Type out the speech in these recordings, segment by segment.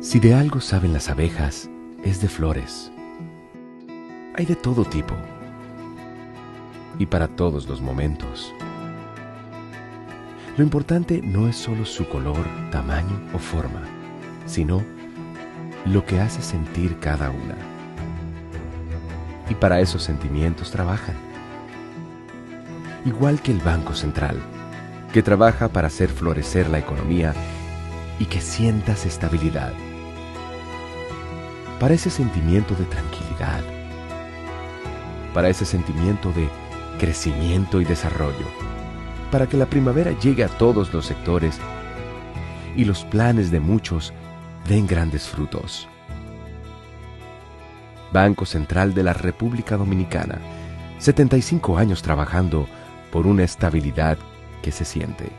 Si de algo saben las abejas, es de flores. Hay de todo tipo y para todos los momentos. Lo importante no es solo su color, tamaño o forma, sino lo que hace sentir cada una. Y para esos sentimientos trabajan. Igual que el Banco Central, que trabaja para hacer florecer la economía y que sientas estabilidad. Para ese sentimiento de tranquilidad. Para ese sentimiento de crecimiento y desarrollo. Para que la primavera llegue a todos los sectores y los planes de muchos den grandes frutos. Banco Central de la República Dominicana, 75 años trabajando por una estabilidad que se siente.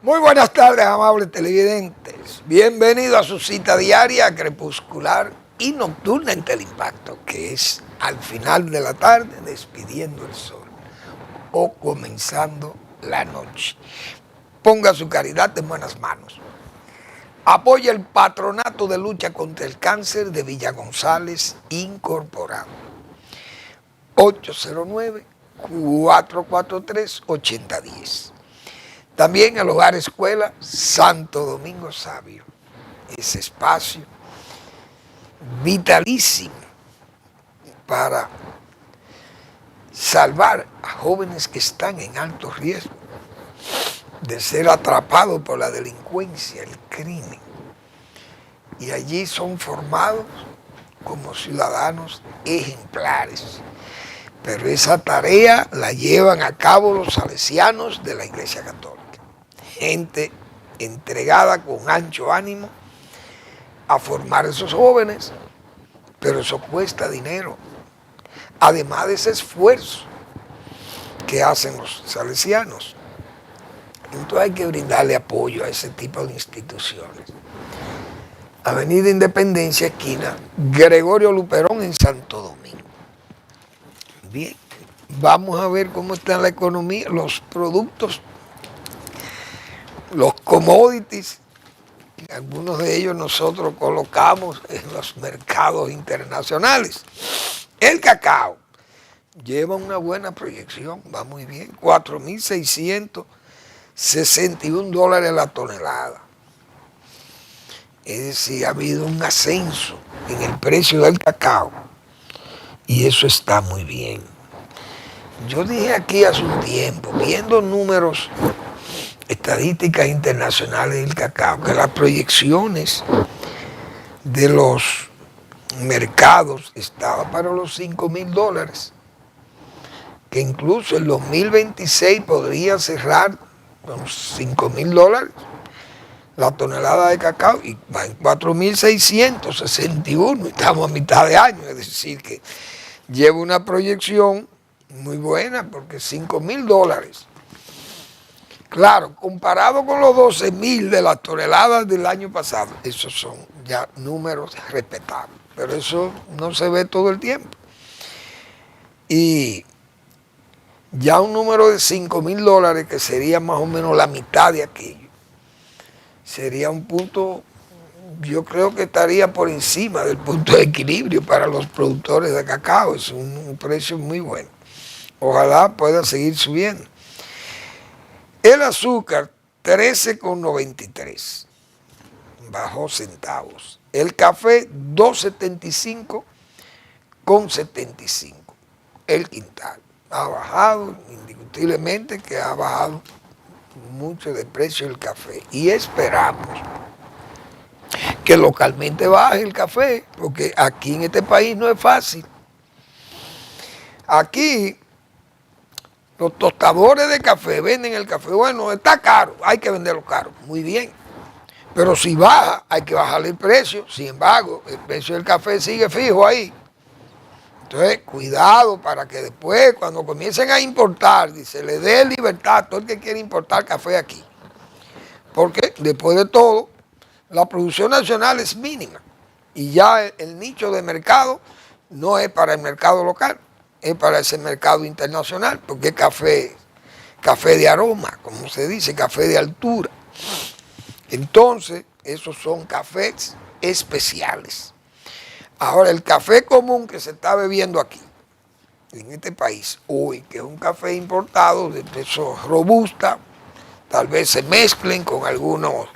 Muy buenas tardes, amables televidentes. Bienvenido a su cita diaria, crepuscular y nocturna en Teleimpacto, que es al final de la tarde despidiendo el sol o comenzando la noche. Ponga su caridad en buenas manos. Apoya el Patronato de Lucha contra el Cáncer de Villa González Incorporado. 809-443-8010. También el Hogar Escuela Santo Domingo Sabio. Ese espacio vitalísimo para salvar a jóvenes que están en alto riesgo de ser atrapados por la delincuencia, el crimen. Y allí son formados como ciudadanos ejemplares. Pero esa tarea la llevan a cabo los salesianos de la Iglesia Católica. Gente entregada con ancho ánimo a formar esos jóvenes, pero eso cuesta dinero. Además de ese esfuerzo que hacen los salesianos. Entonces hay que brindarle apoyo a ese tipo de instituciones. Avenida Independencia, esquina Gregorio Luperón en Santo Domingo. Bien, vamos a ver cómo está la economía, los productos, los commodities, algunos de ellos nosotros colocamos en los mercados internacionales. El cacao lleva una buena proyección, va muy bien, $4,661 la tonelada. Es decir, ha habido un ascenso en el precio del cacao y eso está muy bien. Yo dije aquí hace un tiempo, viendo números, estadísticas internacionales del cacao, que las proyecciones de los mercados estaban para los $5,000, que incluso en 2026 podría cerrar con $5,000 la tonelada de cacao y va en 4,661, estamos a mitad de año, es decir que lleva una proyección muy buena porque $5,000. Claro, comparado con los 12,000 de las toneladas del año pasado, esos son ya números respetables, pero eso no se ve todo el tiempo. Y ya un número de $5,000, que sería más o menos la mitad de aquello, sería un punto, yo creo que estaría por encima del punto de equilibrio para los productores de cacao. Es un precio muy bueno. Ojalá pueda seguir subiendo. El azúcar, 13,93, bajó centavos. El café, 2,75,75. El quintal ha bajado, indiscutiblemente que ha bajado mucho de precio el café. Y esperamos que localmente baje el café, porque aquí en este país no es fácil. Aquí los tostadores de café venden el café. Bueno, está caro, hay que venderlo caro. Muy bien. Pero si baja, hay que bajarle el precio. Sin embargo, el precio del café sigue fijo ahí. Entonces, cuidado para que después, cuando comiencen a importar, se le dé libertad a todo el que quiere importar café aquí. Porque, después de todo, la producción nacional es mínima. Y ya el nicho de mercado no es para el mercado local, es para ese mercado internacional, porque es café de aroma, como se dice, café de altura. Entonces, esos son cafés especiales. Ahora, el café común que se está bebiendo aquí, en este país, hoy, que es un café importado de peso robusta, tal vez se mezclen con algunos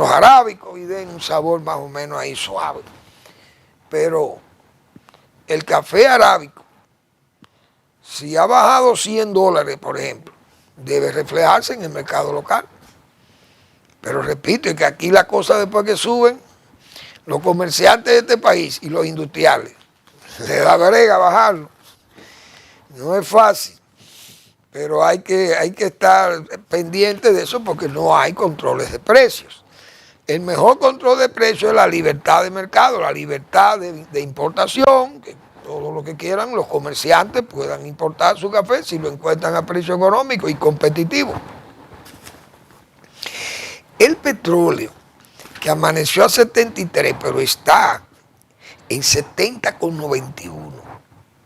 arábicos y den un sabor más o menos ahí suave. Pero el café arábico, si ha bajado $100, por ejemplo, debe reflejarse en el mercado local. Pero repito, es que aquí la cosa después que suben, los comerciantes de este país y los industriales, le da brega bajarlo. No es fácil, pero hay que estar pendiente de eso porque no hay controles de precios. El mejor control de precios es la libertad de mercado, la libertad de importación, que todo lo que quieran los comerciantes puedan importar su café si lo encuentran a precio económico y competitivo. El petróleo, que amaneció a 73, pero está en 70,91,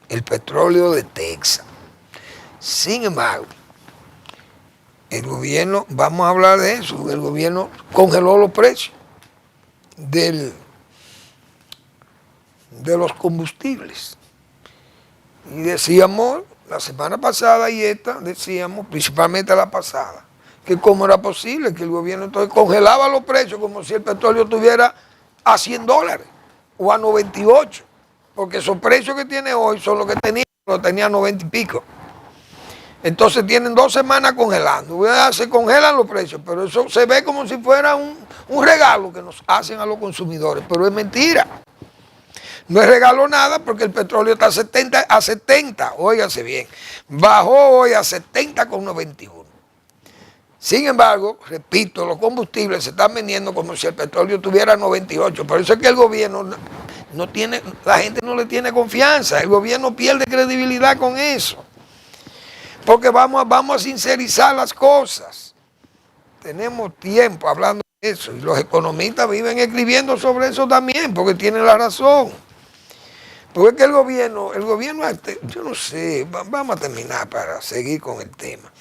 el petróleo de Texas. Sin embargo, el gobierno, vamos a hablar de eso, el gobierno congeló los precios de los combustibles. Y decíamos, la semana pasada y esta, decíamos, principalmente la pasada, que cómo era posible que el gobierno entonces congelaba los precios como si el petróleo estuviera a $100 o a 98, porque esos precios que tiene hoy son los que tenía a 90 y pico. Entonces tienen 2 semanas congelando, se congelan los precios, pero eso se ve como si fuera un regalo que nos hacen a los consumidores, pero es mentira. No es regalo nada porque el petróleo está a 70, óigase bien, bajó hoy a 70,91. Sin embargo, repito, los combustibles se están vendiendo como si el petróleo tuviera 98. Por eso es que el gobierno no tiene, la gente no le tiene confianza. El gobierno pierde credibilidad con eso. Porque vamos a sincerizar las cosas. Tenemos tiempo hablando de eso. Y los economistas viven escribiendo sobre eso también, porque tienen la razón. Porque es que el gobierno, yo no sé, vamos a terminar para seguir con el tema.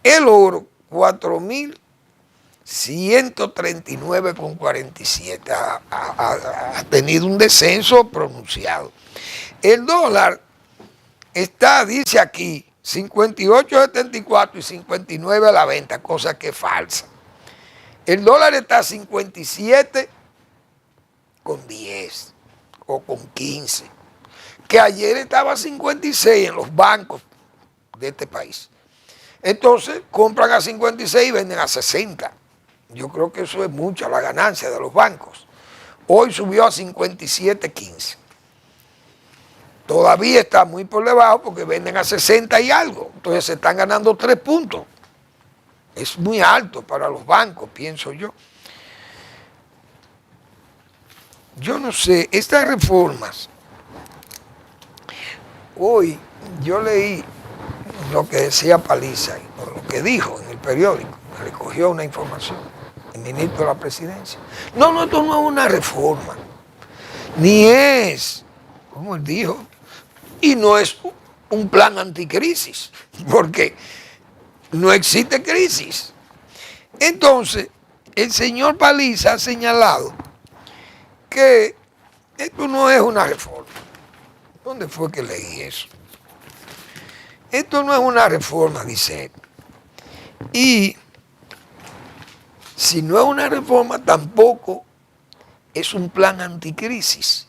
El oro, 4.139,47, ha tenido un descenso pronunciado. El dólar está, dice aquí, 58.74 y 59 a la venta, cosa que es falsa. El dólar está a 57,10 o con 15, que ayer estaba a 56 en los bancos de este país. Entonces compran a 56 y venden a 60. Yo creo que eso es mucha la ganancia de los bancos. Hoy subió a 57,15. Todavía está muy por debajo porque venden a 60 y algo. Entonces se están ganando 3 puntos. Es muy alto para los bancos, pienso yo. Yo no sé, estas reformas. Hoy yo leí lo que decía Paliza, o lo que dijo en el periódico, recogió una información, el ministro de la Presidencia. No, esto no es una reforma, ni es, como él dijo, y no es un plan anticrisis, porque no existe crisis. Entonces, el señor Paliza ha señalado que esto no es una reforma. ¿Dónde fue que leí eso? Esto no es una reforma, dice él. Y si no es una reforma, tampoco es un plan anticrisis,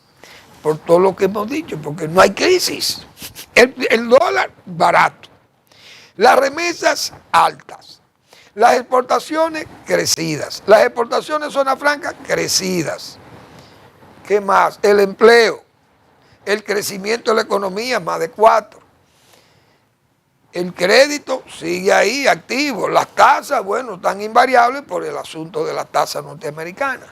por todo lo que hemos dicho, porque no hay crisis. El dólar barato, las remesas altas, las exportaciones crecidas, las exportaciones de zona franca crecidas. ¿Qué más? El empleo, el crecimiento de la economía, más de 4. El crédito sigue ahí activo. Las tasas, bueno, están invariables por el asunto de las tasas norteamericanas.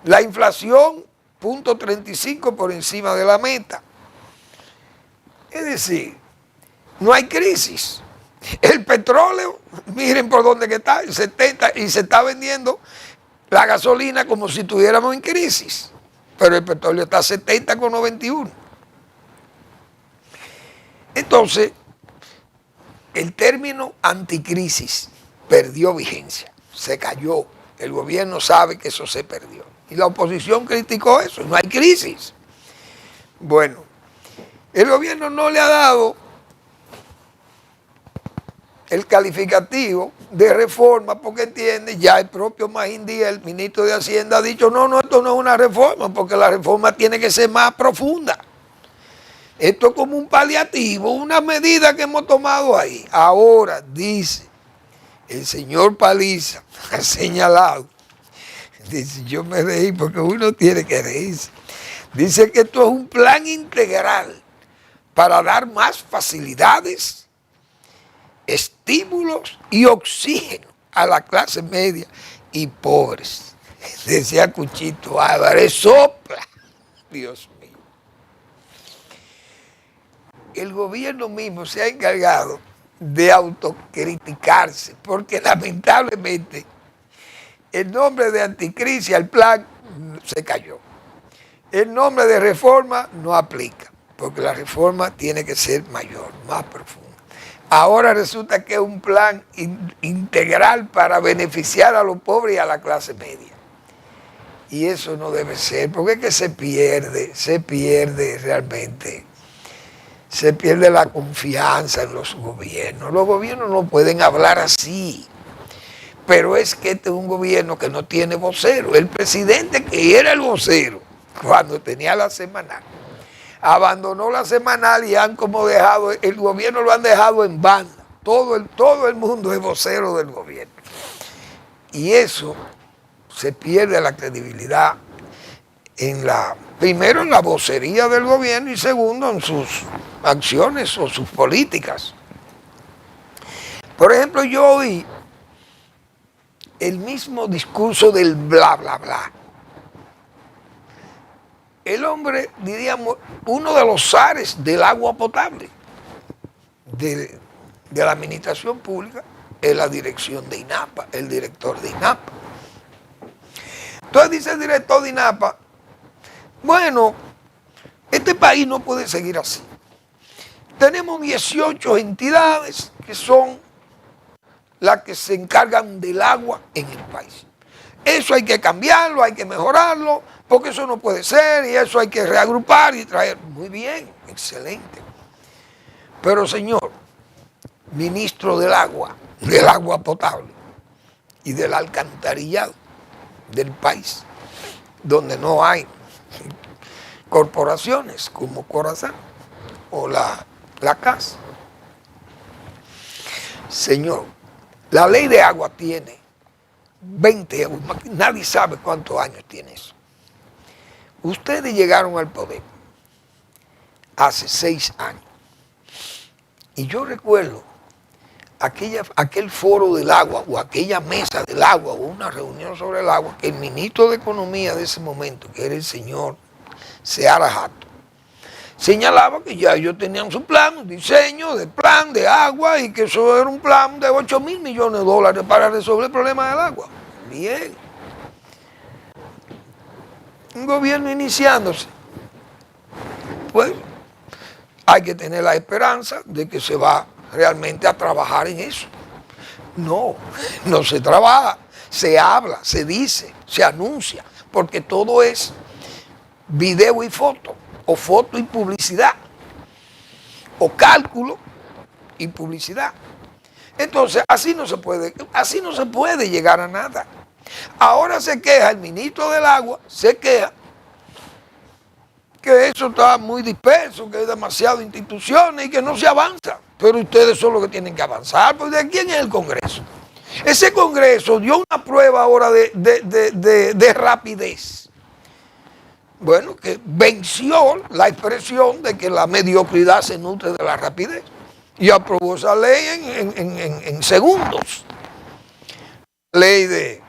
La inflación 0.35 por encima de la meta. Es decir, no hay crisis. El petróleo, miren por dónde que está, el 70, y se está vendiendo la gasolina como si estuviéramos en crisis. Pero el petróleo está a 70,91. Entonces, el término anticrisis perdió vigencia, se cayó. El gobierno sabe que eso se perdió. Y la oposición criticó eso, no hay crisis. Bueno, el gobierno no le ha dado el calificativo de reforma porque entiende, ya el propio Magín Díaz, el ministro de Hacienda, ha dicho, no, esto no es una reforma porque la reforma tiene que ser más profunda. Esto es como un paliativo, una medida que hemos tomado ahí. Ahora, dice el señor Paliza, ha señalado, dice, yo me reí porque uno tiene que reírse. Dice que esto es un plan integral para dar más facilidades, estímulos y oxígeno a la clase media y pobres. Decía Cuchito Álvarez, sopla, Dios mío. El gobierno mismo se ha encargado de autocriticarse, porque lamentablemente el nombre de anticrisis al plan se cayó. El nombre de reforma no aplica, porque la reforma tiene que ser mayor, más profunda. Ahora resulta que es un plan integral para beneficiar a los pobres y a la clase media. Y eso no debe ser, porque es que se pierde realmente. Se pierde la confianza en los gobiernos. Los gobiernos no pueden hablar así. Pero es que este es un gobierno que no tiene vocero. El presidente, que era el vocero cuando tenía la semanal, abandonó la semanal y han como dejado, el gobierno lo han dejado en banda. Todo el mundo es vocero del gobierno. Y eso se pierde la credibilidad primero en la vocería del gobierno y segundo en sus acciones o sus políticas. Por ejemplo, yo oí el mismo discurso del bla, bla, bla. El hombre, diríamos, uno de los zares del agua potable de la administración pública es la dirección de INAPA, el director de INAPA. Entonces dice el director de INAPA, bueno, este país no puede seguir así. Tenemos 18 entidades que son las que se encargan del agua en el país. Eso hay que cambiarlo, hay que mejorarlo, porque eso no puede ser y eso hay que reagrupar y traer. Muy bien, excelente. Pero señor, ministro del agua potable y del alcantarillado del país, donde no hay corporaciones como Corazán o la CAS. Señor, la ley de agua tiene 20 años, nadie sabe cuántos años tiene eso. Ustedes llegaron al poder hace 6 años. Y yo recuerdo aquel foro del agua o aquella mesa del agua o una reunión sobre el agua que el ministro de Economía de ese momento, que era el señor Seara Jato, señalaba que ya ellos tenían su plan, un diseño de plan de agua y que eso era un plan de 8.000 millones de dólares para resolver el problema del agua. Bien. Un gobierno iniciándose. Pues hay que tener la esperanza de que se va realmente a trabajar en eso. No se trabaja, se habla, se dice, se anuncia, porque todo es video y foto, o foto y publicidad, o cálculo y publicidad. Entonces, así no se puede llegar a nada. Ahora se queja el ministro del agua, se queja que eso está muy disperso, que hay demasiadas instituciones y que no se avanza. Pero ustedes son los que tienen que avanzar, porque ¿de quién es el Congreso? Ese Congreso dio una prueba ahora de rapidez. Bueno, que venció la expresión de que la mediocridad se nutre de la rapidez. Y aprobó esa ley en segundos. Ley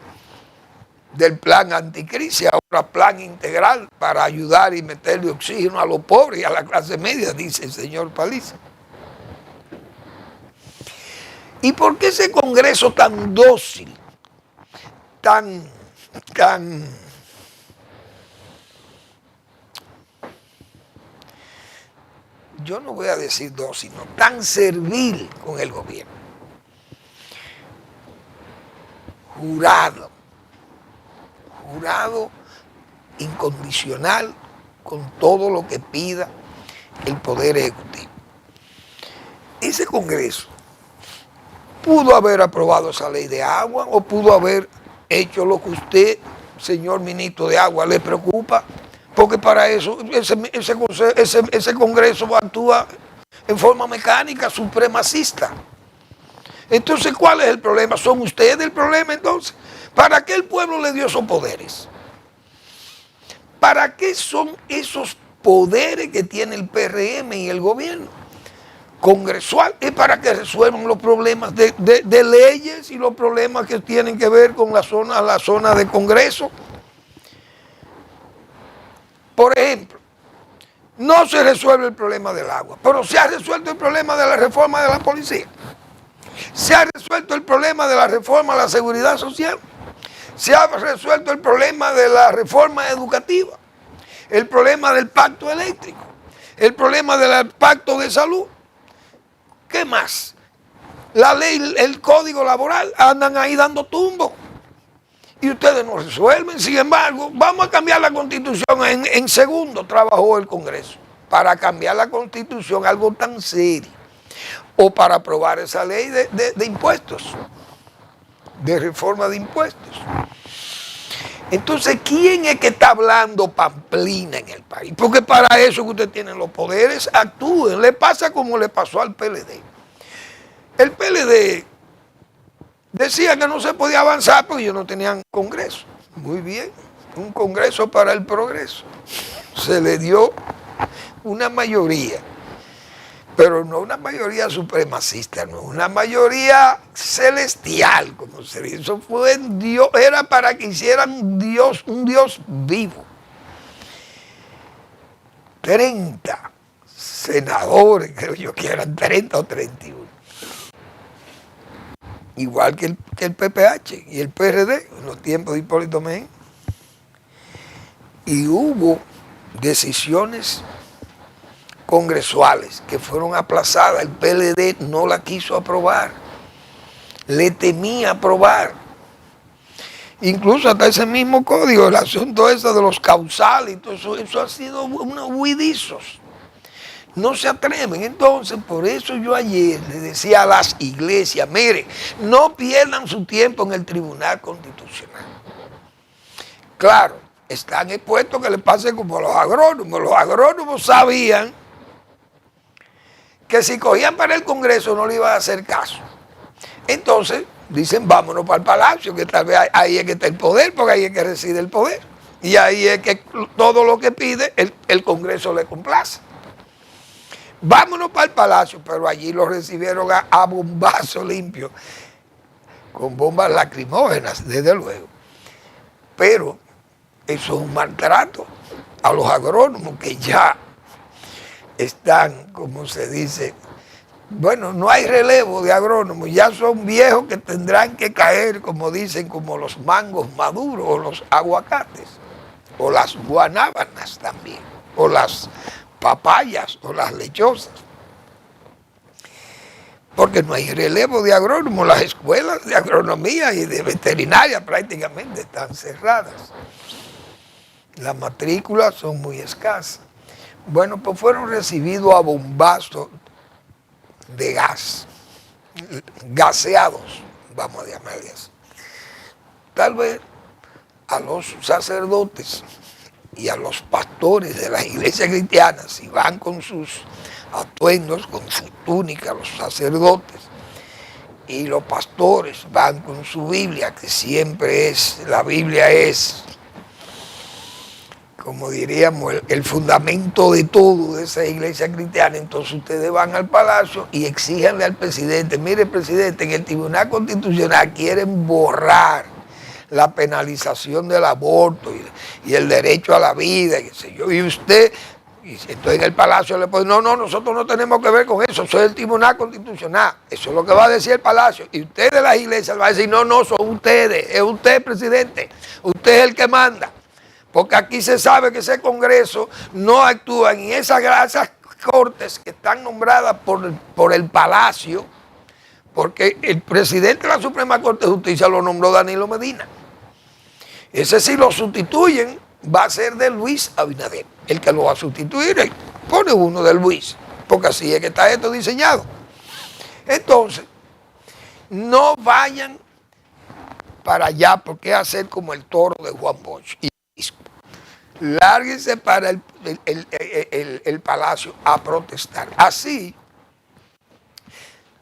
del plan anticrisis, ahora plan integral para ayudar y meterle oxígeno a los pobres y a la clase media, dice el señor Paliza. ¿Y por qué ese Congreso tan dócil, tan yo no voy a decir dócil, sino tan servil con el gobierno? Jurado incondicional con todo lo que pida el Poder Ejecutivo. Ese Congreso pudo haber aprobado esa ley de agua o pudo haber hecho lo que usted, señor ministro de Agua, le preocupa, porque para eso ese Congreso actúa en forma mecánica, supremacista. Entonces, ¿cuál es el problema? ¿Son ustedes el problema entonces? ¿Para qué el pueblo le dio esos poderes? ¿Para qué son esos poderes que tiene el PRM y el gobierno congresual? Es para que resuelvan los problemas de leyes y los problemas que tienen que ver con la zona de Congreso. Por ejemplo, no se resuelve el problema del agua, pero se ha resuelto el problema de la reforma de la policía. Se ha resuelto el problema de la reforma a la seguridad social. Se ha resuelto el problema de la reforma educativa. El problema del pacto eléctrico. El problema del pacto de salud. ¿Qué más? La ley, el código laboral, andan ahí dando tumbo. Y ustedes no resuelven. Sin embargo, vamos a cambiar la Constitución. En segundo trabajó el Congreso para cambiar la Constitución, algo tan serio. O para aprobar esa ley de impuestos, de reforma de impuestos. Entonces, ¿quién es que está hablando pamplina en el país? Porque para eso que ustedes tienen los poderes, actúen. Le pasa como le pasó al PLD. El PLD decía que no se podía avanzar porque ellos no tenían Congreso. Muy bien, un Congreso para el progreso. Se le dio una mayoría. Pero no una mayoría supremacista, no, una mayoría celestial, como se dice. Eso fue Dios, era para que hicieran un Dios vivo. 30 senadores, creo yo que eran 30 o 31. Igual que el PPH y el PRD en los tiempos de Hipólito Mejía. Y hubo decisiones congresuales que fueron aplazadas. El PLD no la quiso aprobar, le temía aprobar. Incluso hasta ese mismo código, el asunto ese de los causales, y todo eso ha sido unos huidizos. No se atreven. Entonces, por eso yo ayer le decía a las iglesias, mire, no pierdan su tiempo en el Tribunal Constitucional. Claro, están expuestos que le pase como a los agrónomos. Los agrónomos sabían que si cogían para el Congreso no le iban a hacer caso. Entonces, dicen, vámonos para el Palacio, que tal vez ahí es que está el poder, porque ahí es que reside el poder. Y ahí es que todo lo que pide, el Congreso le complace. Vámonos para el Palacio, pero allí lo recibieron a bombazo limpio, con bombas lacrimógenas, desde luego. Pero eso es un maltrato a los agrónomos que ya están, como se dice, bueno, no hay relevo de agrónomos, ya son viejos que tendrán que caer, como dicen, como los mangos maduros, o los aguacates, o las guanábanas también, o las papayas, o las lechosas. Porque no hay relevo de agrónomos, las escuelas de agronomía y de veterinaria prácticamente están cerradas. Las matrículas son muy escasas. Bueno, pues fueron recibidos a bombazos de gas, gaseados, vamos a llamarle así. Tal vez a los sacerdotes y a los pastores de las iglesias cristianas, si van con sus atuendos, con su túnica, los sacerdotes, y los pastores van con su Biblia, que siempre es, la Biblia es, como diríamos, el fundamento de todo de esa iglesia cristiana. Entonces ustedes van al Palacio y exíjanle al presidente, mire presidente, en el Tribunal Constitucional quieren borrar la penalización del aborto y el derecho a la vida, y qué sé yo, y usted, y estoy en el Palacio, le puede, no, nosotros no tenemos que ver con eso, soy el Tribunal Constitucional, eso es lo que va a decir el Palacio, y usted de las iglesias va a decir, no, son ustedes, es usted, presidente, usted es el que manda, porque aquí se sabe que ese Congreso no actúa en esas cortes que están nombradas por el Palacio, porque el presidente de la Suprema Corte de Justicia lo nombró Danilo Medina. Ese si lo sustituyen va a ser de Luis Abinader, el que lo va a sustituir, pone uno de Luis, porque así es que está esto diseñado. Entonces, no vayan para allá porque es hacer como el toro de Juan Bosch. Lárguense para el Palacio a protestar. Así,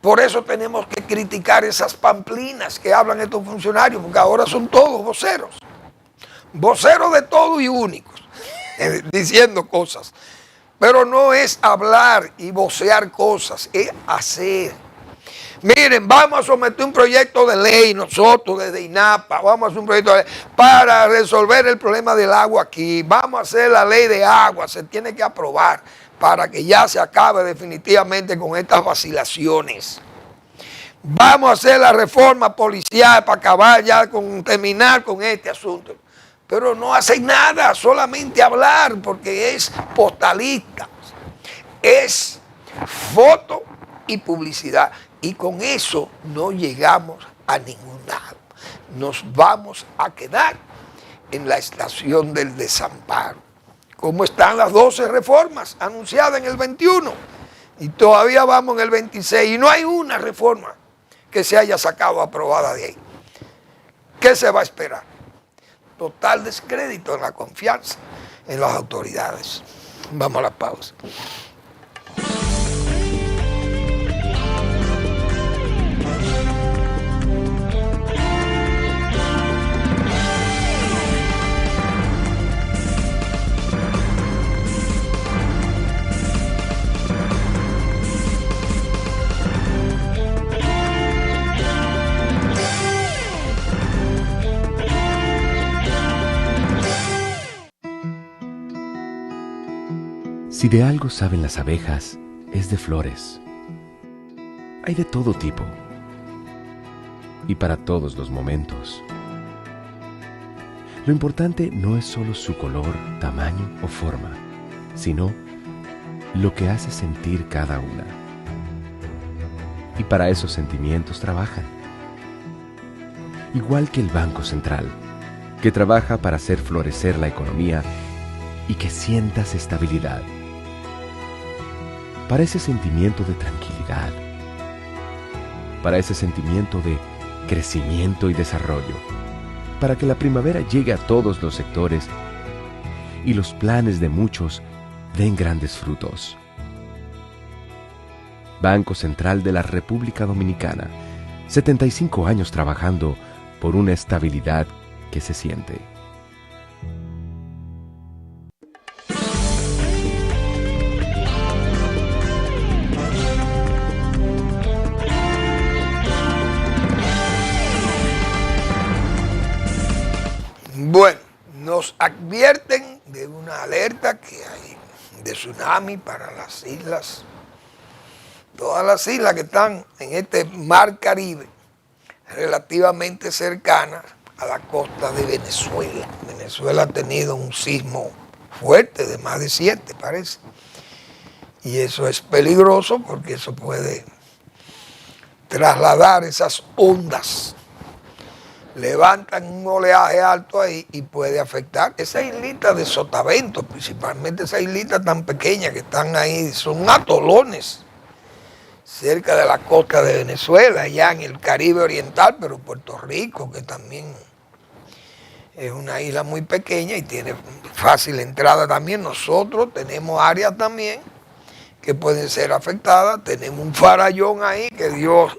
por eso tenemos que criticar esas pamplinas que hablan estos funcionarios, porque ahora son todos voceros de todo y únicos, diciendo cosas. Pero no es hablar y vocear cosas, es hacer. Miren, vamos a someter un proyecto de ley, nosotros desde INAPA, vamos a hacer un proyecto de ley para resolver el problema del agua aquí, vamos a hacer la ley de agua, se tiene que aprobar para que ya se acabe definitivamente con estas vacilaciones. Vamos a hacer la reforma policial para acabar ya con terminar con este asunto. Pero no hacen nada, solamente hablar, porque es postalista, es foto y publicidad. Y con eso no llegamos a ningún lado. Nos vamos a quedar en la estación del desamparo. Como están las 12 reformas anunciadas en el 21 y todavía vamos en el 26 y no hay una reforma que se haya sacado aprobada de ahí. ¿Qué se va a esperar? Total descrédito en la confianza en las autoridades. Vamos a la pausa. Si de algo saben las abejas, es de flores. Hay de todo tipo y para todos los momentos. Lo importante no es solo su color, tamaño o forma, sino lo que hace sentir cada una. Y para esos sentimientos trabajan. Igual que el Banco Central, que trabaja para hacer florecer la economía y que sientas estabilidad. Para ese sentimiento de tranquilidad, para ese sentimiento de crecimiento y desarrollo, para que la primavera llegue a todos los sectores y los planes de muchos den grandes frutos. Banco Central de la República Dominicana, 75 años trabajando por una estabilidad que se siente. Bueno, nos advierten de una alerta que hay de tsunami para las islas, todas las islas que están en este mar Caribe, relativamente cercanas a la costa de Venezuela. Venezuela ha tenido un sismo fuerte de más de 7, parece. Y eso es peligroso porque eso puede trasladar esas ondas. Levantan un oleaje alto ahí y puede afectar. Esa islita de Sotavento, principalmente esa islita tan pequeña que están ahí, son atolones cerca de la costa de Venezuela, allá en el Caribe Oriental, pero Puerto Rico, que también es una isla muy pequeña y tiene fácil entrada también. Nosotros tenemos áreas también que pueden ser afectadas. Tenemos un farallón ahí que Dios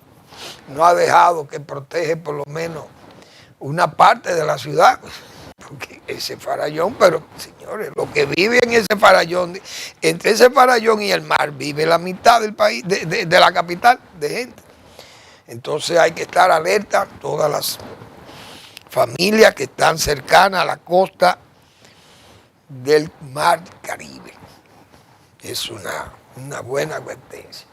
no ha dejado, que protege por lo menos una parte de la ciudad, porque ese farallón, pero señores, lo que vive en ese farallón, entre ese farallón y el mar, vive la mitad del país, de la capital, de gente. Entonces hay que estar alerta, todas las familias que están cercanas a la costa del Mar Caribe. Es una buena advertencia.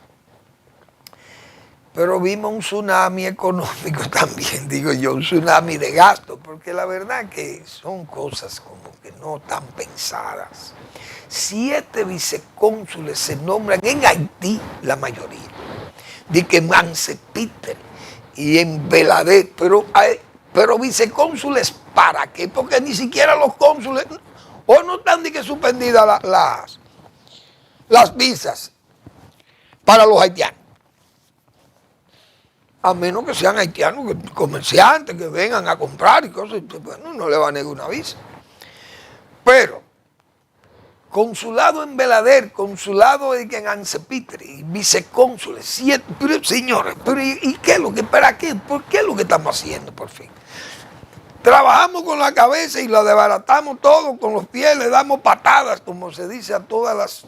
Pero vimos un tsunami económico también, digo yo, un tsunami de gasto, porque la verdad que son cosas como que no tan pensadas. 7 vicecónsules se nombran en Haití, la mayoría. De que en Mansepiter y en Belader, pero vicecónsules, ¿para qué? Porque ni siquiera los cónsules, o no están de que suspendidas las visas para los haitianos. A menos que sean haitianos, comerciantes, que vengan a comprar y cosas, bueno, no le va a negar una visa. Pero, consulado en Belader, consulado en Ansepitri, vicecónsules, 7, pero, señores, pero ¿y qué es lo que, para qué? ¿Por qué es lo que estamos haciendo, por fin? Trabajamos con la cabeza y lo desbaratamos todo con los pies, le damos patadas, como se dice, a todas las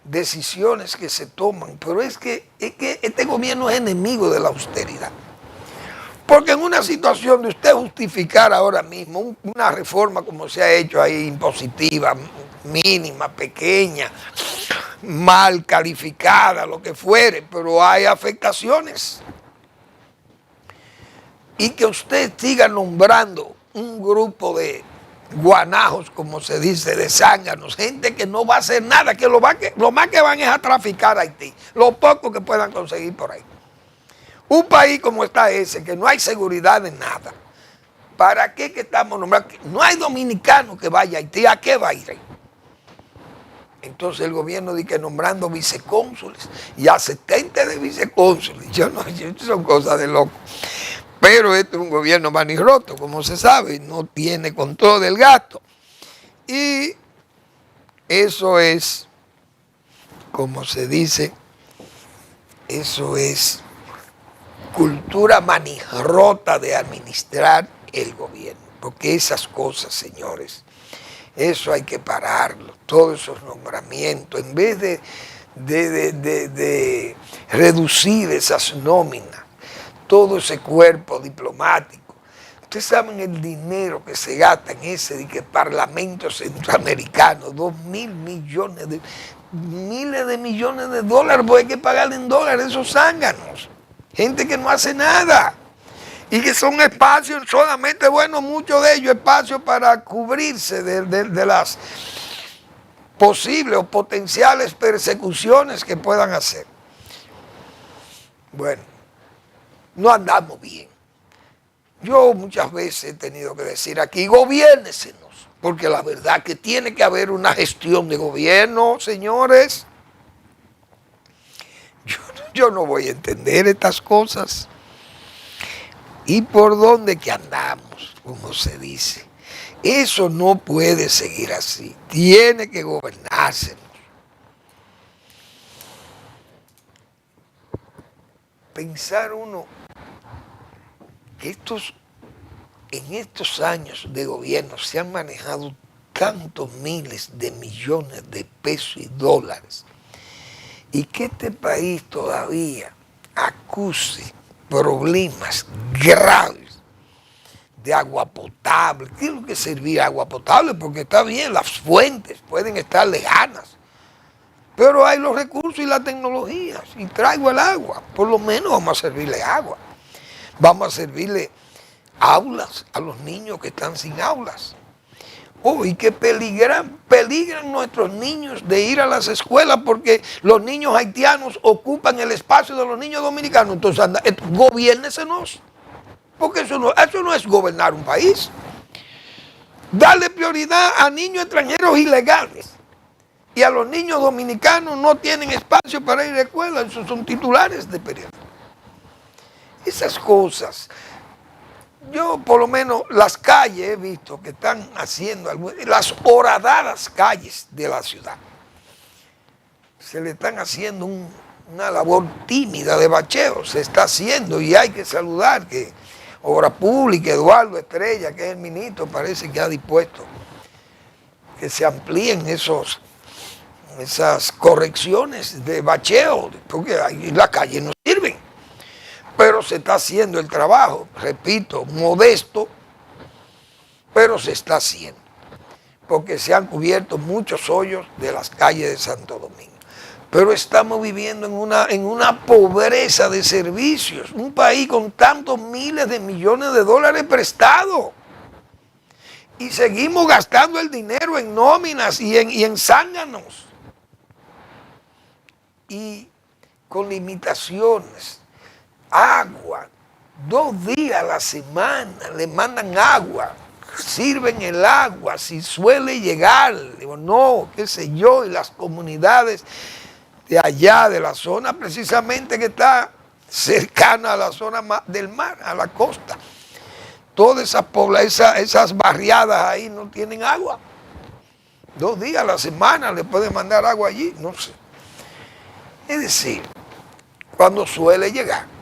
decisiones que se toman, pero es que este gobierno es enemigo de la austeridad. Porque en una situación de usted justificar ahora mismo una reforma como se ha hecho ahí, impositiva, mínima, pequeña, mal calificada, lo que fuere, pero hay afectaciones. Y que usted siga nombrando un grupo de guanajos, como se dice, de zánganos, gente que no va a hacer nada, que lo más que van es a traficar a Haití, lo poco que puedan conseguir por ahí. Un país como está ese, que no hay seguridad de nada, ¿para qué que estamos nombrando? No hay dominicano que vaya a Haití, ¿a qué va a ir ahí? Entonces el gobierno dice que nombrando vicecónsules y asistentes de vicecónsules, son cosas de loco. Pero este es un gobierno manirroto, como se sabe, no tiene control del gasto. Y eso es, como se dice, eso es cultura manirrota de administrar el gobierno. Porque esas cosas, señores, eso hay que pararlo, todos esos nombramientos, en vez de reducir esas nóminas, todo ese cuerpo diplomático. Ustedes saben el dinero que se gasta en ese Parlamento Centroamericano, 2.000 millones miles de millones de dólares, porque hay que pagarle en dólares esos zánganos. Gente que no hace nada. Y que son espacios solamente, bueno, muchos de ellos espacios para cubrirse de las posibles o potenciales persecuciones que puedan hacer. Bueno, no andamos bien. Yo muchas veces he tenido que decir aquí, gobiérnesenos, porque la verdad que tiene que haber una gestión de gobierno, señores. Yo no voy a entender estas cosas. ¿Y por dónde que andamos? Como se dice. Eso no puede seguir así. Tiene que gobernársenos. Pensar uno que en estos años de gobierno se han manejado tantos miles de millones de pesos y dólares y que este país todavía acuse problemas graves de agua potable. Tiene que servir agua potable porque está bien, las fuentes pueden estar lejanas, pero hay los recursos y las tecnologías y traigo el agua, por lo menos vamos a servirle agua. Vamos a servirle aulas a los niños que están sin aulas. Y que peligran nuestros niños de ir a las escuelas porque los niños haitianos ocupan el espacio de los niños dominicanos. Entonces, gobiérnesenos. Porque eso no es gobernar un país. Darle prioridad a niños extranjeros ilegales. Y a los niños dominicanos no tienen espacio para ir a la escuela. Esos son titulares de periódico. Esas cosas. Yo por lo menos las calles he visto que están haciendo, las horadadas calles de la ciudad. Se le están haciendo una labor tímida de bacheo, se está haciendo y hay que saludar que Obra Pública, Eduardo Estrella, que es el ministro, parece que ha dispuesto que se amplíen esas correcciones de bacheo, porque ahí las calles no sirven. pero se está haciendo el trabajo, repito, modesto, pero se está haciendo, porque se han cubierto muchos hoyos de las calles de Santo Domingo. Pero estamos viviendo en una pobreza de servicios, un país con tantos miles de millones de dólares prestados. Y seguimos gastando el dinero en nóminas y en zánganos. Y con limitaciones. Agua, 2 días a la semana le mandan agua, sirven el agua, si suele llegar, digo, no, qué sé yo, y las comunidades de allá, de la zona precisamente que está cercana a la zona del mar, a la costa, todas esas barriadas ahí no tienen agua. 2 días a la semana le pueden mandar agua allí, no sé. Es decir, cuando suele llegar,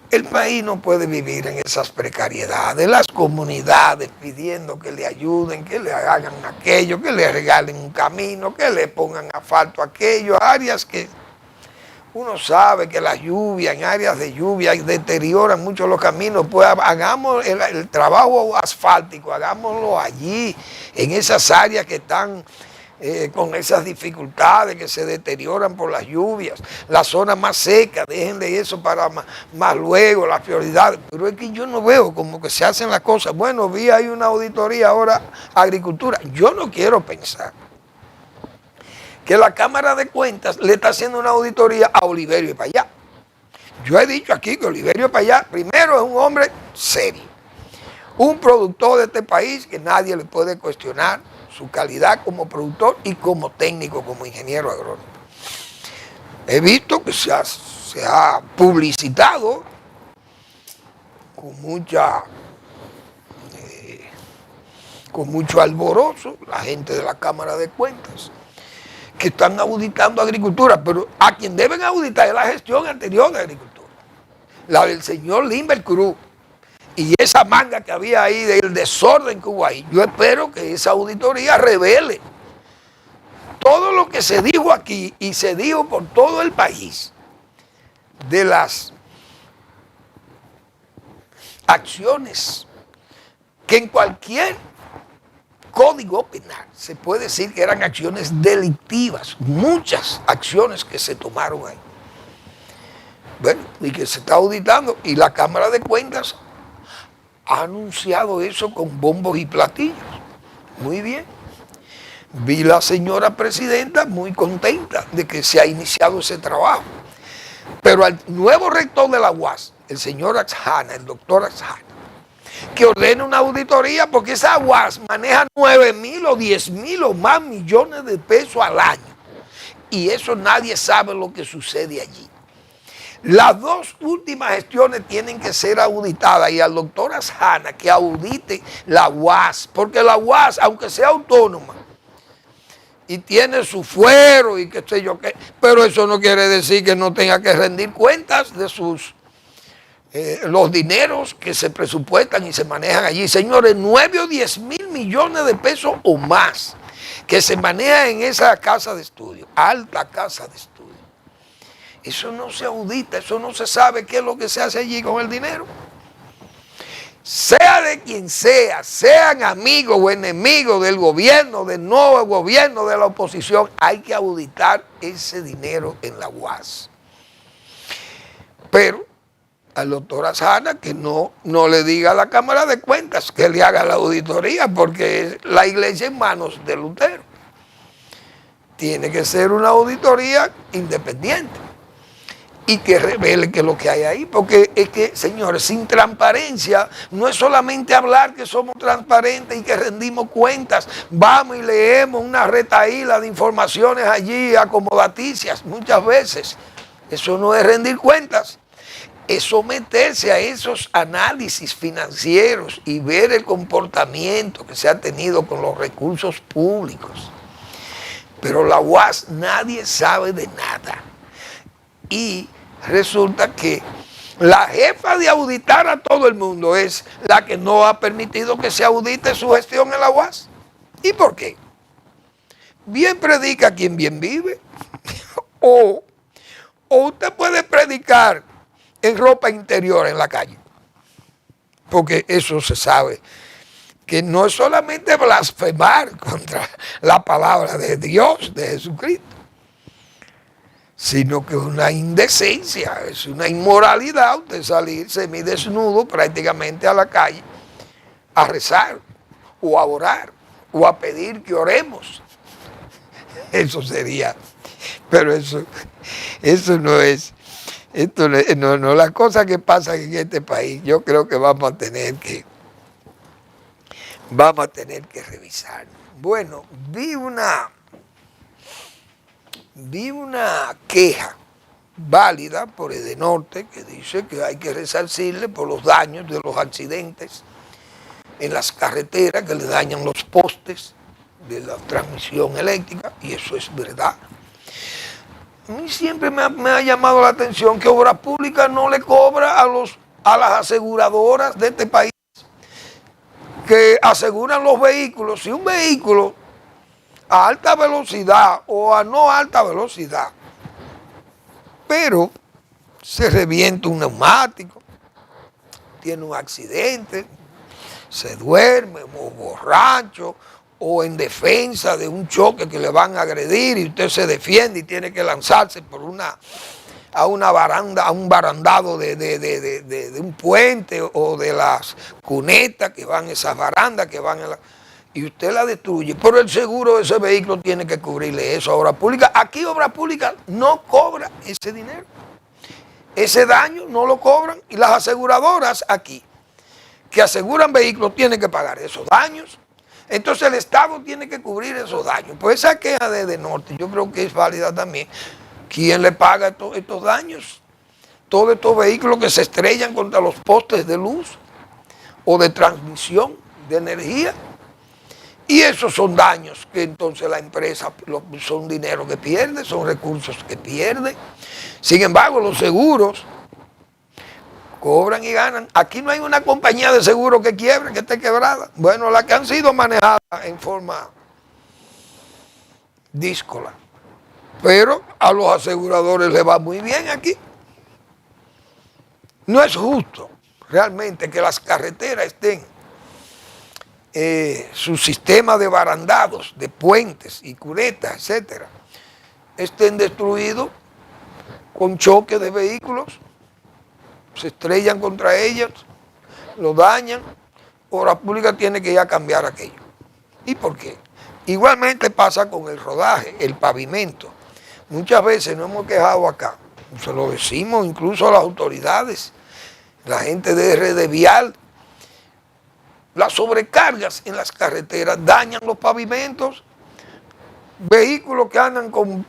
el país no puede vivir en esas precariedades, las comunidades pidiendo que le ayuden, que le hagan aquello, que le regalen un camino, que le pongan asfalto a aquello, áreas que uno sabe que las lluvias, en áreas de lluvia deterioran mucho los caminos, pues hagamos el trabajo asfáltico, hagámoslo allí, en esas áreas que están con esas dificultades que se deterioran por las lluvias, la zona más seca, dejen de eso para más luego, las prioridades. Pero es que yo no veo como que se hacen las cosas. Bueno, vi ahí una auditoría ahora, agricultura. Yo no quiero pensar que la Cámara de Cuentas le está haciendo una auditoría a Oliverio Payá. Yo he dicho aquí que Oliverio Payá, primero, es un hombre serio, un productor de este país que nadie le puede cuestionar su calidad como productor y como técnico, como ingeniero agrónomo. He visto que se ha publicitado con mucho alborozo la gente de la Cámara de Cuentas, que están auditando agricultura, pero a quien deben auditar es la gestión anterior de agricultura, la del señor Limber Cruz. Y esa manga que había ahí del desorden que hubo ahí, yo espero que esa auditoría revele todo lo que se dijo aquí y se dijo por todo el país de las acciones que en cualquier código penal se puede decir que eran acciones delictivas, muchas acciones que se tomaron ahí. Bueno, y que se está auditando y la Cámara de Cuentas ha anunciado eso con bombos y platillos. Muy bien. Vi la señora presidenta muy contenta de que se ha iniciado ese trabajo. Pero al nuevo rector de la UAS, el señor Axjana, el doctor Axjana, que ordene una auditoría porque esa UAS maneja 9,000 o 10,000 o más millones de pesos al año. Y eso nadie sabe lo que sucede allí. Las 2 últimas gestiones tienen que ser auditadas y al doctor Axjana que audite la UAS, porque la UAS, aunque sea autónoma y tiene su fuero y qué sé yo qué, pero eso no quiere decir que no tenga que rendir cuentas de los dineros que se presupuestan y se manejan allí. Señores, 9 o 10,000 millones de pesos o más que se maneja en esa casa de estudio, alta casa de estudio. Eso no se audita, eso no se sabe qué es lo que se hace allí con el dinero. Sea de quien sea, sean amigos o enemigos del gobierno, del nuevo gobierno, de la oposición, hay que auditar ese dinero en la UAS. Pero al doctor Axjana que no le diga a la Cámara de Cuentas que le haga la auditoría, porque la iglesia en manos de Lutero. Tiene que ser una auditoría independiente y que revele qué es lo que hay ahí, porque es que, señores, sin transparencia no es solamente hablar que somos transparentes y que rendimos cuentas, vamos y leemos una retahíla de informaciones allí acomodaticias muchas veces. Eso no es rendir cuentas, es someterse a esos análisis financieros y ver el comportamiento que se ha tenido con los recursos públicos. Pero la UAS nadie sabe de nada. Y resulta que la jefa de auditar a todo el mundo es la que no ha permitido que se audite su gestión en la UAS. ¿Y por qué? Bien predica quien bien vive. O usted puede predicar en ropa interior en la calle. Porque eso se sabe, que no es solamente blasfemar contra la palabra de Dios, de Jesucristo, sino que es una indecencia, es una inmoralidad usted salir semidesnudo prácticamente a la calle a rezar o a orar o a pedir que oremos. Eso sería, pero eso no es, esto no las cosas que pasan en este país. Yo creo que vamos a tener que revisar. Bueno, vi una queja válida por Edenorte que dice que hay que resarcirle por los daños de los accidentes en las carreteras que le dañan los postes de la transmisión eléctrica, y eso es verdad. A mí siempre me ha llamado la atención que Obras Públicas no le cobra a las aseguradoras de este país que aseguran los vehículos. Si un vehículo a alta velocidad o a no alta velocidad, pero se revienta un neumático, tiene un accidente, se duerme o borracho o en defensa de un choque que le van a agredir y usted se defiende y tiene que lanzarse por a una baranda, a un barandado de un puente o de las cunetas que van, esas barandas que van y usted la destruye, pero el seguro de ese vehículo tiene que cubrirle eso a Obras Públicas. Aquí Obras Públicas no cobra ese dinero, ese daño no lo cobran, y las aseguradoras aquí que aseguran vehículos tienen que pagar esos daños. Entonces el Estado tiene que cubrir esos daños. Pues esa queja de Edenorte yo creo que es válida también. ¿Quién le paga estos daños? Todos estos vehículos que se estrellan contra los postes de luz o de transmisión de energía. Y esos son daños que entonces la empresa, son dinero que pierde, son recursos que pierde. Sin embargo, los seguros cobran y ganan. Aquí no hay una compañía de seguros que quiebre, que esté quebrada. Bueno, las que han sido manejadas en forma díscola. Pero a los aseguradores les va muy bien aquí. No es justo realmente que las carreteras estén, su sistema de barandados, de puentes y cunetas, etcétera, estén destruidos con choques de vehículos, se estrellan contra ellos, lo dañan. Obras Públicas tiene que ir a cambiar aquello. ¿Y por qué? Igualmente pasa con el rodaje, el pavimento. Muchas veces nos hemos quejado acá, se lo decimos incluso a las autoridades, la gente de RD Vial. Las sobrecargas en las carreteras dañan los pavimentos. Vehículos que andan con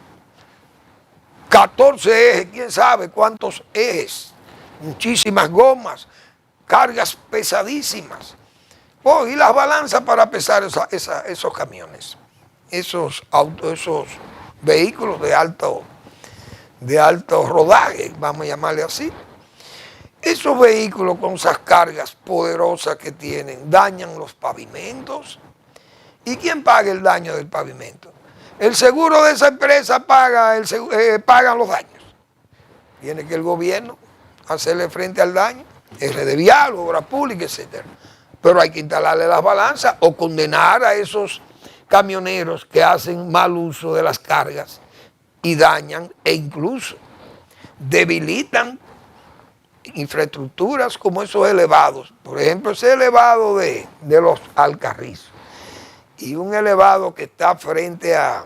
14 ejes, quién sabe cuántos ejes, muchísimas gomas, cargas pesadísimas. Oh, y las balanzas para pesar esos camiones, esos vehículos de alto rodaje, vamos a llamarle así. Esos vehículos con esas cargas poderosas que tienen dañan los pavimentos. ¿Y quién paga el daño del pavimento? El seguro de esa empresa pagan los daños. Tiene que el gobierno hacerle frente al daño, RD Vial, Obras Públicas, etc. Pero hay que instalarle las balanzas o condenar a esos camioneros que hacen mal uso de las cargas y dañan e incluso debilitan infraestructuras como esos elevados. Por ejemplo, ese elevado de los Alcarrizos y un elevado que está frente a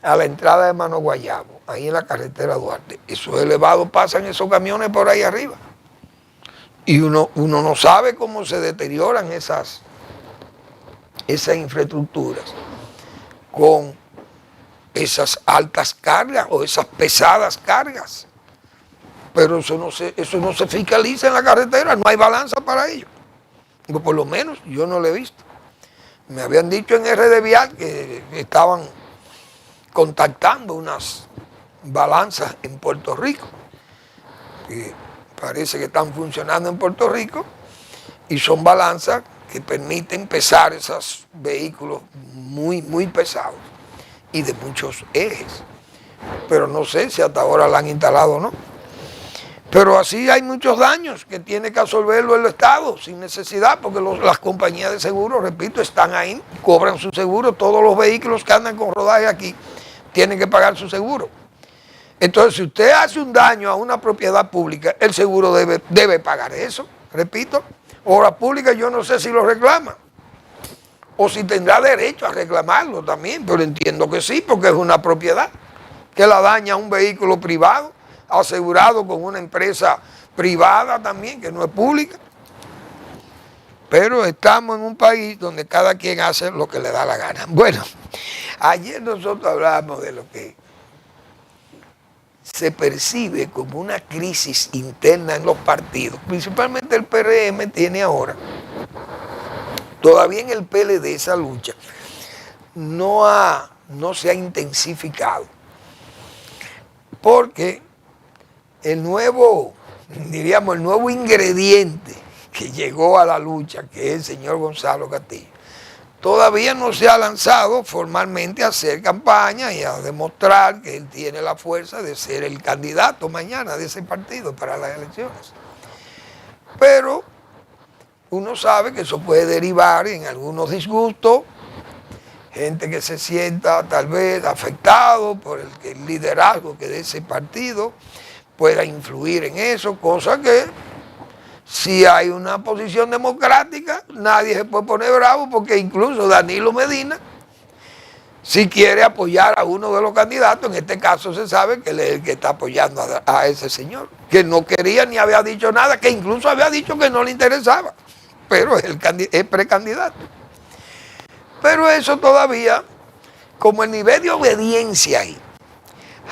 la entrada de Mano Guayabo, ahí en la carretera Duarte. Esos elevados pasan esos camiones por ahí arriba. Y uno no sabe cómo se deterioran esas infraestructuras con esas altas cargas o esas pesadas cargas. Pero eso no se fiscaliza en la carretera, no hay balanza para ello. O por lo menos yo no lo he visto. Me habían dicho en RD Vial que estaban contactando unas balanzas en Puerto Rico, que parece que están funcionando en Puerto Rico, y son balanzas que permiten pesar esos vehículos muy, muy pesados y de muchos ejes. Pero no sé si hasta ahora la han instalado o no. Pero así hay muchos daños que tiene que absorberlo el Estado sin necesidad, porque las compañías de seguro, repito, están ahí, cobran su seguro. Todos los vehículos que andan con rodaje aquí tienen que pagar su seguro. Entonces, si usted hace un daño a una propiedad pública, el seguro debe pagar eso. Repito, obra pública yo no sé si lo reclama o si tendrá derecho a reclamarlo también, pero entiendo que sí, porque es una propiedad que la daña a un vehículo privado, asegurado con una empresa privada también, que no es pública. Pero estamos en un país donde cada quien hace lo que le da la gana. Bueno, ayer nosotros hablábamos de lo que se percibe como una crisis interna en los partidos, principalmente el PRM tiene ahora. Todavía en el PLD esa lucha no se ha intensificado, porque el nuevo ingrediente que llegó a la lucha, que es el señor Gonzalo Castillo, todavía no se ha lanzado formalmente a hacer campaña y a demostrar que él tiene la fuerza de ser el candidato mañana de ese partido para las elecciones. Pero uno sabe que eso puede derivar en algunos disgustos, gente que se sienta tal vez afectado por el liderazgo que de ese partido pueda influir en eso, cosa que si hay una posición democrática nadie se puede poner bravo, porque incluso Danilo Medina, si quiere apoyar a uno de los candidatos, en este caso se sabe que él es el que está apoyando a ese señor, que no quería ni había dicho nada, que incluso había dicho que no le interesaba, pero es el precandidato. Pero eso todavía, como el nivel de obediencia ahí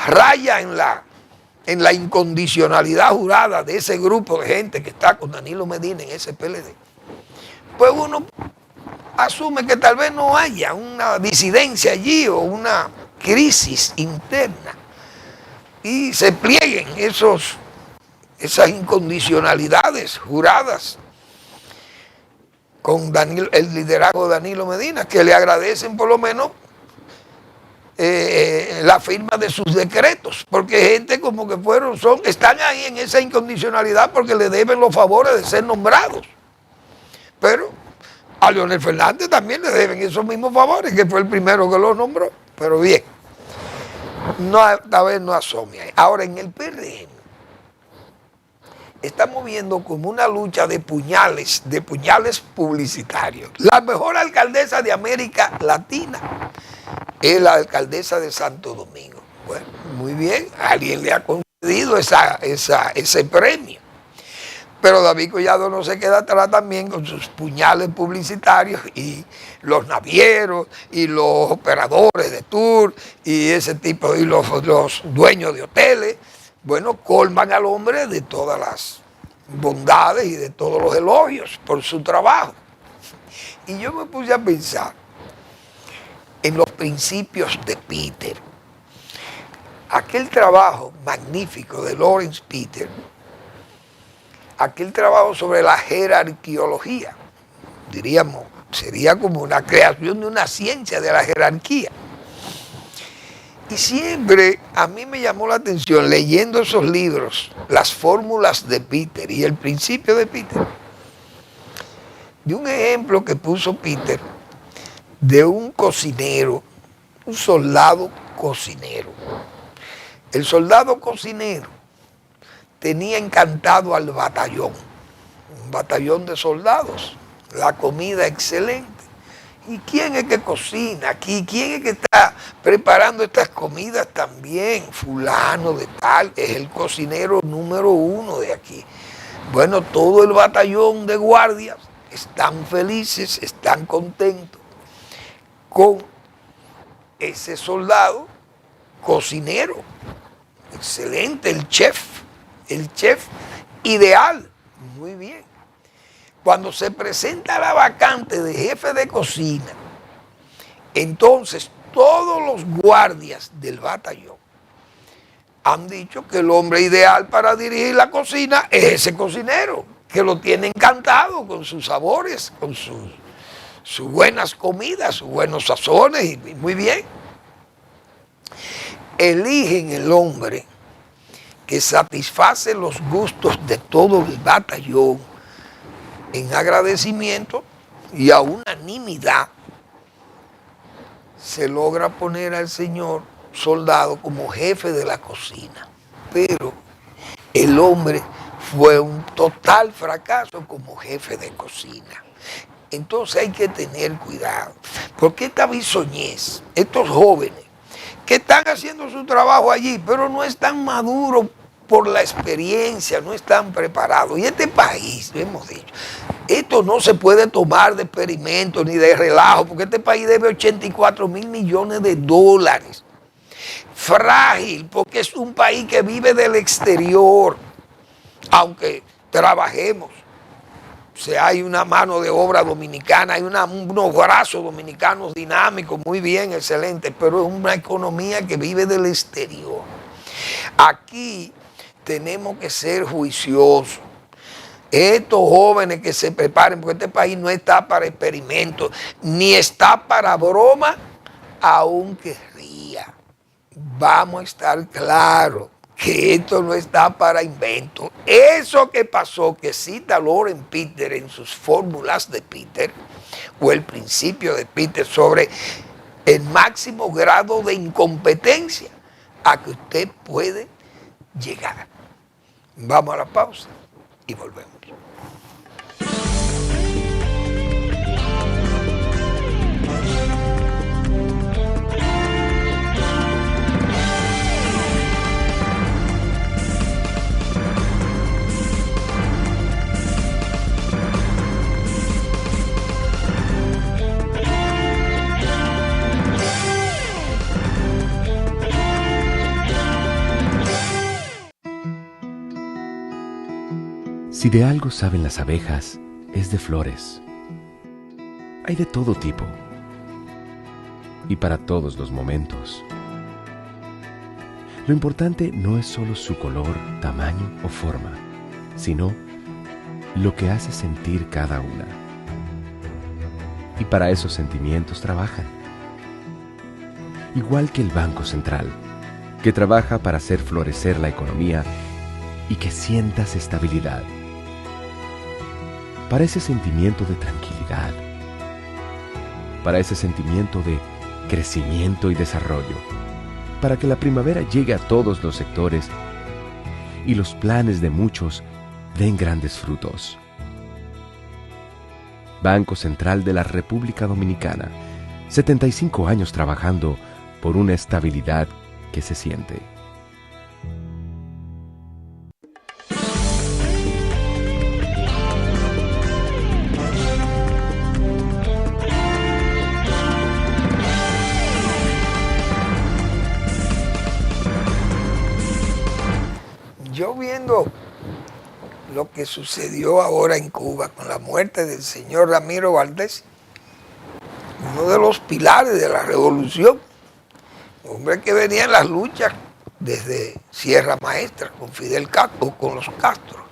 raya en la incondicionalidad jurada de ese grupo de gente que está con Danilo Medina en ese PLD, pues uno asume que tal vez no haya una disidencia allí o una crisis interna y se plieguen esas incondicionalidades juradas con el liderazgo de Danilo Medina, que le agradecen por lo menos la firma de sus decretos, porque gente como que están ahí en esa incondicionalidad porque le deben los favores de ser nombrados. Pero a Leonel Fernández también le deben esos mismos favores, que fue el primero que los nombró. Pero bien, esta vez no asome ahí. Ahora, en el PRM estamos viendo como una lucha de puñales publicitarios. La mejor alcaldesa de América Latina es la alcaldesa de Santo Domingo. Bueno, muy bien, alguien le ha concedido ese premio. Pero David Collado no se queda atrás también con sus puñales publicitarios y los navieros y los operadores de tour y ese tipo, y los dueños de hoteles. Bueno, colman al hombre de todas las bondades y de todos los elogios por su trabajo. Y yo me puse a pensar en los principios de Peter. Aquel trabajo magnífico de Lawrence Peter, aquel trabajo sobre la jerarquiología, diríamos, sería como una creación de una ciencia de la jerarquía. Y siempre a mí me llamó la atención, leyendo esos libros, las fórmulas de Peter y el principio de Peter, de un ejemplo que puso Peter de un cocinero, un soldado cocinero. El soldado cocinero tenía encantado al batallón, un batallón de soldados, la comida excelente. ¿Y quién es que cocina aquí? ¿Quién es que está preparando estas comidas también? Fulano de tal, es el cocinero número 1 de aquí. Bueno, todo el batallón de guardias están felices, están contentos con ese soldado cocinero. Excelente, el chef ideal. Muy bien. Cuando se presenta la vacante de jefe de cocina, entonces todos los guardias del batallón han dicho que el hombre ideal para dirigir la cocina es ese cocinero, que lo tiene encantado con sus sabores, con sus buenas comidas, sus buenos sazones, y muy bien. Eligen el hombre que satisface los gustos de todo el batallón en agradecimiento y a unanimidad se logra poner al señor soldado como jefe de la cocina. Pero el hombre fue un total fracaso como jefe de cocina. Entonces hay que tener cuidado, porque esta bisoñez, estos jóvenes que están haciendo su trabajo allí, pero no están maduros por la experiencia, no están preparados. Y este país, lo hemos dicho, esto no se puede tomar de experimento ni de relajo, porque este país debe 84 mil millones de dólares. Frágil, porque es un país que vive del exterior, aunque trabajemos. O sea, hay una mano de obra dominicana, hay unos brazos dominicanos dinámicos, muy bien, excelente, pero es una economía que vive del exterior. Aquí tenemos que ser juiciosos. Estos jóvenes que se preparen, porque este país no está para experimentos, ni está para broma, aunque ría. Vamos a estar claros que esto no está para invento. Eso que pasó, que cita Loren Peter en sus fórmulas de Peter, o el principio de Peter sobre el máximo grado de incompetencia a que usted puede llegar. Vamos a la pausa y volvemos. Si de algo saben las abejas, es de flores. Hay de todo tipo y para todos los momentos. Lo importante no es solo su color, tamaño o forma, sino lo que hace sentir cada una. Y para esos sentimientos trabajan. Igual que el Banco Central, que trabaja para hacer florecer la economía y que sientas estabilidad. Para ese sentimiento de tranquilidad, para ese sentimiento de crecimiento y desarrollo, para que la primavera llegue a todos los sectores y los planes de muchos den grandes frutos. Banco Central de la República Dominicana, 75 años trabajando por una estabilidad que se siente. Yo viendo lo que sucedió ahora en Cuba con la muerte del señor Ramiro Valdés, uno de los pilares de la revolución, hombre que venía en las luchas desde Sierra Maestra con Fidel Castro, con los Castro,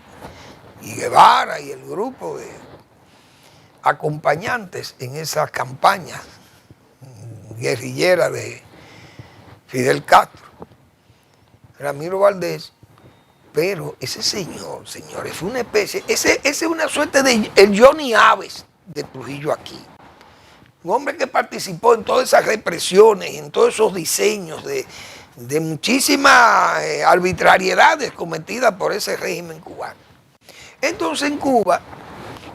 y Guevara y el grupo de acompañantes en esa campaña guerrillera de Fidel Castro, Ramiro Valdés. Pero ese señor, señores, fue una especie, ese es una suerte de el Johnny Aves de Trujillo aquí. Un hombre que participó en todas esas represiones, en todos esos diseños de muchísimas arbitrariedades cometidas por ese régimen cubano. Entonces en Cuba,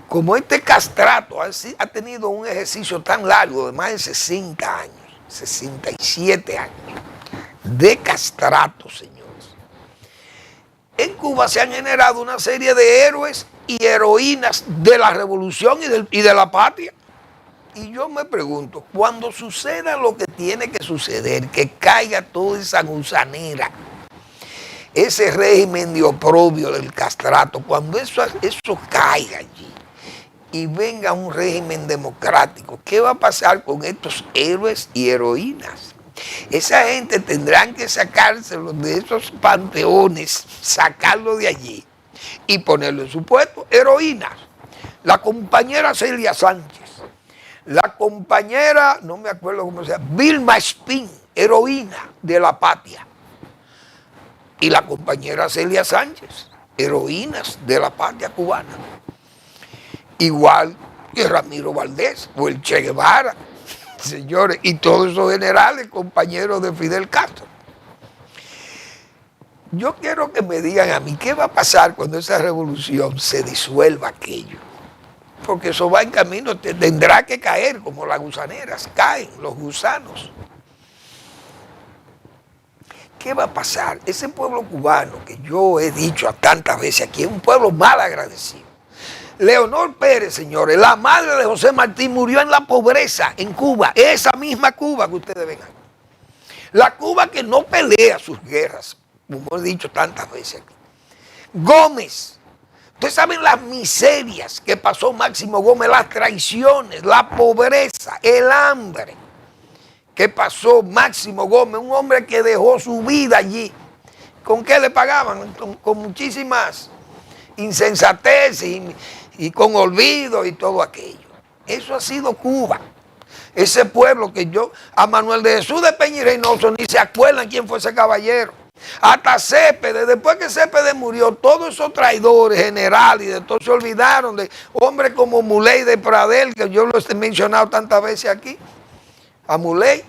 como este castrato ha tenido un ejercicio tan largo de más de 60 años, 67 años, de castrato, señor. En Cuba se han generado una serie de héroes y heroínas de la revolución y de la patria. Y yo me pregunto, cuando suceda lo que tiene que suceder, que caiga toda esa gusanera, ese régimen de oprobio del castrato, cuando eso caiga allí y venga un régimen democrático, ¿qué va a pasar con estos héroes y heroínas? Esa gente tendrán que sacárselo de esos panteones, sacarlo de allí y ponerlo en su puesto. Heroínas, la compañera Celia Sánchez, la compañera, no me acuerdo cómo se llama, Vilma Espín, heroína de la patria. y la compañera Celia Sánchez, heroínas de la patria cubana. Igual que Ramiro Valdés o el Che Guevara, señores, y todos esos generales, compañeros de Fidel Castro. Yo quiero que me digan a mí qué va a pasar cuando esa revolución se disuelva aquello. Porque eso va en camino, tendrá que caer como las gusaneras, caen los gusanos. ¿Qué va a pasar? Ese pueblo cubano que yo he dicho tantas veces aquí es un pueblo mal agradecido. Leonor Pérez, señores, la madre de José Martí murió en la pobreza en Cuba, esa misma Cuba que ustedes ven aquí. La Cuba que no pelea sus guerras, como he dicho tantas veces aquí. Gómez, ustedes saben las miserias que pasó Máximo Gómez, las traiciones, la pobreza, el hambre que pasó Máximo Gómez, un hombre que dejó su vida allí. ¿Con qué le pagaban? Con muchísimas insensatez y con olvido y todo aquello. Eso ha sido Cuba. Ese pueblo que a Manuel de Jesús de Peña y Reynoso ni se acuerdan quién fue ese caballero. Hasta Céspedes, después que Céspedes murió, todos esos traidores generales y de todos se olvidaron de hombres como Muley de Pradel, que yo lo he mencionado tantas veces aquí. A Muley,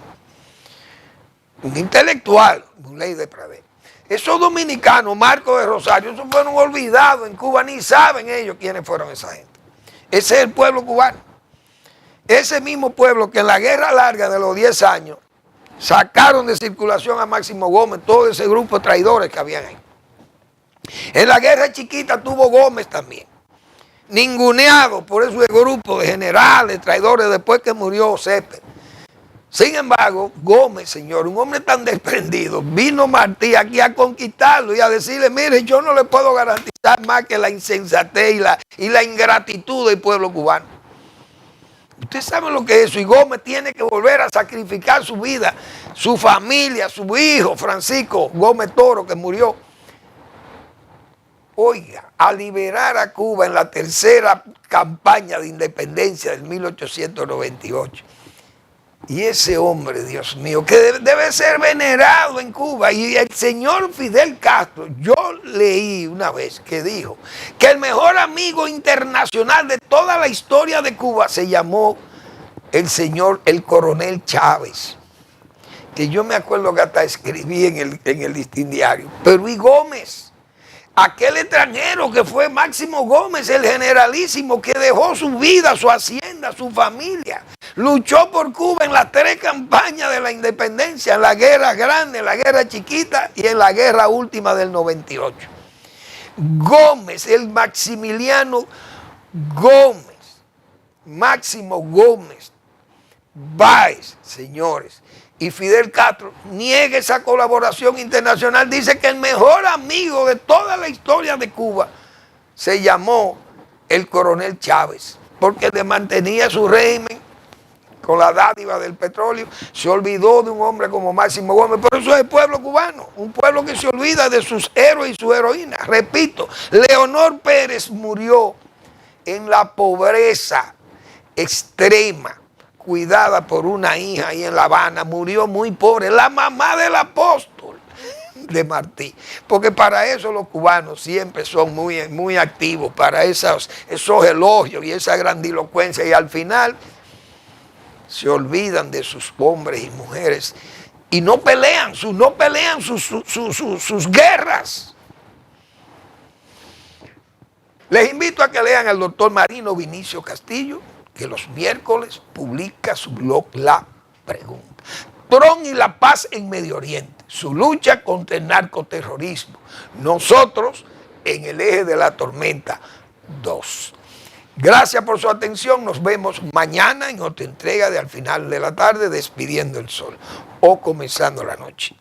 un intelectual, Muley de Pradel. Esos dominicanos, Marcos de Rosario, esos fueron olvidados en Cuba, ni saben ellos quiénes fueron esa gente. Ese es el pueblo cubano. Ese mismo pueblo que en la guerra larga de los 10 años sacaron de circulación a Máximo Gómez, todo ese grupo de traidores que habían ahí. En la guerra chiquita tuvo Gómez también, ninguneado por ese grupo de generales, traidores, después que murió Céspedes. Sin embargo, Gómez, señor, un hombre tan desprendido, vino Martí aquí a conquistarlo y a decirle, mire, yo no le puedo garantizar más que la insensatez y la ingratitud del pueblo cubano. Ustedes saben lo que es eso, y Gómez tiene que volver a sacrificar su vida, su familia, su hijo, Francisco Gómez Toro, que murió. Oiga, a liberar a Cuba en la tercera campaña de independencia del 1898. Y ese hombre, Dios mío, que debe ser venerado en Cuba. Y el señor Fidel Castro, yo leí una vez que dijo que el mejor amigo internacional de toda la historia de Cuba se llamó el coronel Chávez. Que yo me acuerdo que hasta escribí en el Listín Diario. Pero y Gómez, aquel extranjero que fue Máximo Gómez, el generalísimo que dejó su vida, su hacienda, su familia. Luchó por Cuba en las 3 campañas de la independencia, en la guerra grande, en la guerra chiquita y en la guerra última del 98. Gómez, el Maximiliano Gómez, Máximo Gómez Báez, señores, y Fidel Castro niega esa colaboración internacional, dice que el mejor amigo de toda la historia de Cuba se llamó el coronel Chávez, porque le mantenía su régimen con la dádiva del petróleo, se olvidó de un hombre como Máximo Gómez. Pero eso es el pueblo cubano, un pueblo que se olvida de sus héroes y sus heroínas. Repito, Leonor Pérez murió en la pobreza extrema, cuidada por una hija ahí en La Habana, murió muy pobre, la mamá del apóstol de Martí, porque para eso los cubanos siempre son muy activos, para esos elogios y esa grandilocuencia, y al final se olvidan de sus hombres y mujeres y no pelean sus guerras. Les invito a que lean al doctor Marino Vinicio Castillo, que los miércoles publica su blog La Pregunta. Trump y la paz en Medio Oriente, su lucha contra el narcoterrorismo. Nosotros en el eje de la tormenta 2. Gracias por su atención. Nos vemos mañana en otra entrega de Al Final de la Tarde, Despidiendo el Sol o Comenzando la Noche.